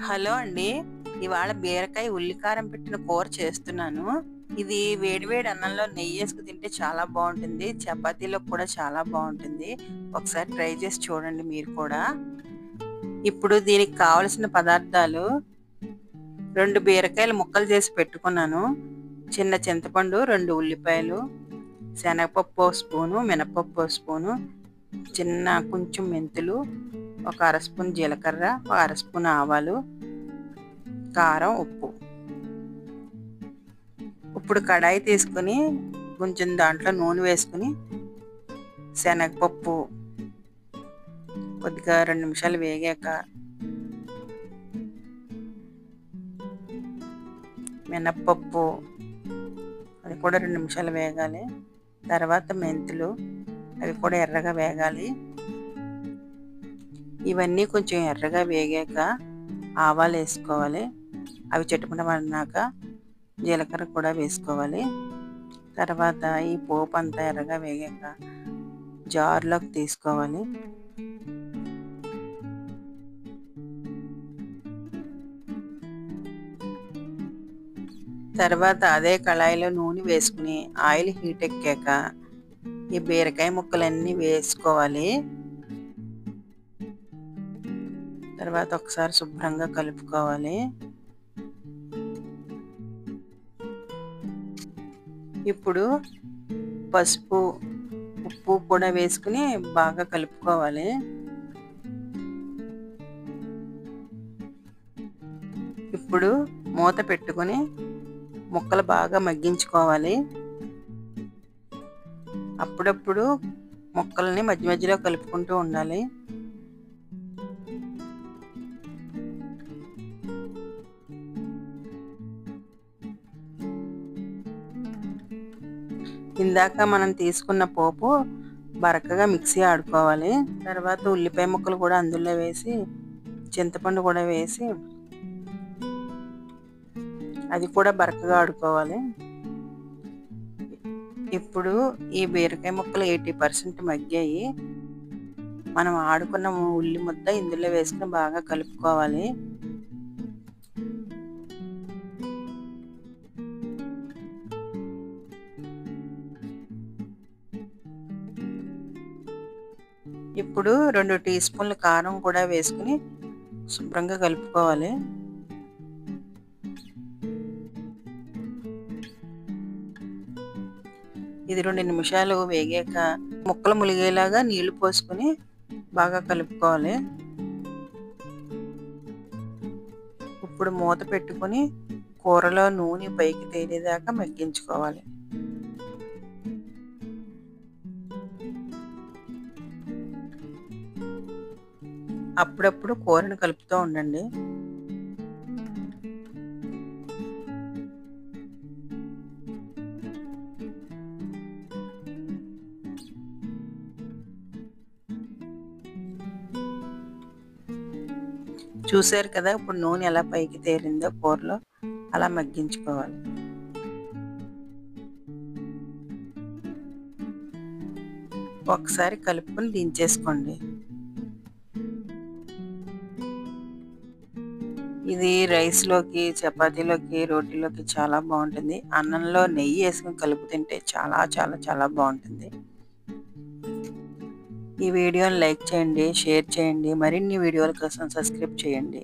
Hello అండి. ఇవాళ బీరకాయ ఉల్లికారం పెట్టిన కూర చేస్తున్నాను. ఇది వేడి వేడి అన్నంలో నెయ్యేసుకు తింటే చాలా బావుంటుంది. చపాతీలోకి కూడా చాలా బావుంటుంది. ఒకసారి ట్రై చేసి చూడండి మీరు కూడా. ఇప్పుడు దీనికి కావలసిన పదార్థాలు 2 బీరకాయలు ముక్కలు చేసి పెట్టుకున్నాను. చిన్న చింతపండు, 2 ఉల్లిపాయలు, శనగపప్పు ఓ స్పూను, మినపప్పు ఓ స్పూను, కొంచెం మెంతులు, ఒక అర స్పూన్ జీలకర్ర, ఒక అర స్పూన్ ఆవాలు, కారం, ఉప్పు. ఇప్పుడు కడాయి తీసుకొని కొంచెం దాంట్లో నూనె వేసుకుని శనగపప్పు కొద్దిగా 2 నిమిషాలు వేగాక మినప్పప్పు అది కూడా 2 నిమిషాలు వేగాలి. తర్వాత మెంతులు అవి కూడా ఎర్రగా వేగాలి. ఇవన్నీ కొంచెం ఎర్రగా వేగాక ఆవాలు వేసుకోవాలి. అవి చిటపటమన్నాక జీలకర్ర కూడా వేసుకోవాలి. తర్వాత ఈ పోపు అంతా ఎర్రగా వేగాక జార్లోకి తీసుకోవాలి. తర్వాత అదే కళాయిలో నూనె వేసుకుని ఆయిల్ హీట్ ఎక్కాక ఈ బీరకాయ ముక్కలన్నీ వేసుకోవాలి. తర్వాత ఒకసారి శుభ్రంగా కలుపుకోవాలి. ఇప్పుడు పసుపు, ఉప్పు కూడా వేసుకుని బాగా కలుపుకోవాలి. ఇప్పుడు మూత పెట్టుకొని ముక్కలు బాగా మగ్గించుకోవాలి. అప్పుడప్పుడు ముక్కల్ని మధ్య మధ్యలో కలుపుకుంటూ ఉండాలి. ఇందాక మనం తీసుకున్న పోపు బరకగా మిక్సీ ఆడుకోవాలి. తర్వాత ఉల్లిపాయ ముక్కలు కూడా అందులో వేసి చింతపండు కూడా వేసి అది కూడా బరకగా ఆడుకోవాలి. ఇప్పుడు ఈ బీరకాయ ముక్కలు 80% మగ్గాయి. మనం ఆడుకున్న ఉల్లి ముద్ద ఇందులో వేసుకుని బాగా కలుపుకోవాలి. ఇప్పుడు 2 టీ స్పూన్ల కారం కూడా వేసుకుని శుభ్రంగా కలుపుకోవాలి. ఇది 2 నిమిషాలు వేగాక ముక్కలు ములిగేలాగా నీళ్లు పోసుకుని బాగా కలుపుకోవాలి. ఇప్పుడు మూత పెట్టుకుని కూరలో నూనె పైకి తేలేదాకా మగ్గించుకోవాలి. అప్పుడప్పుడు కూరను కలుపుతూ ఉండండి. చూసారు కదా, ఇప్పుడు నూనె ఎలా పైకి తేలిందో కూరలో అలా మగ్గించుకోవాలి. ఒకసారి కలుపుకొని దించేసుకోండి. ఇది రైస్లోకి, చపాతీలోకి, రోటీలోకి చాలా బాగుంటుంది. అన్నంలో నెయ్యి వేసుకుని కలుపు తింటే చాలా చాలా చాలా బాగుంటుంది. ఈ వీడియోని లైక్ చేయండి, షేర్ చేయండి. మరిన్ని వీడియోల కోసం సబ్స్క్రైబ్ చేయండి.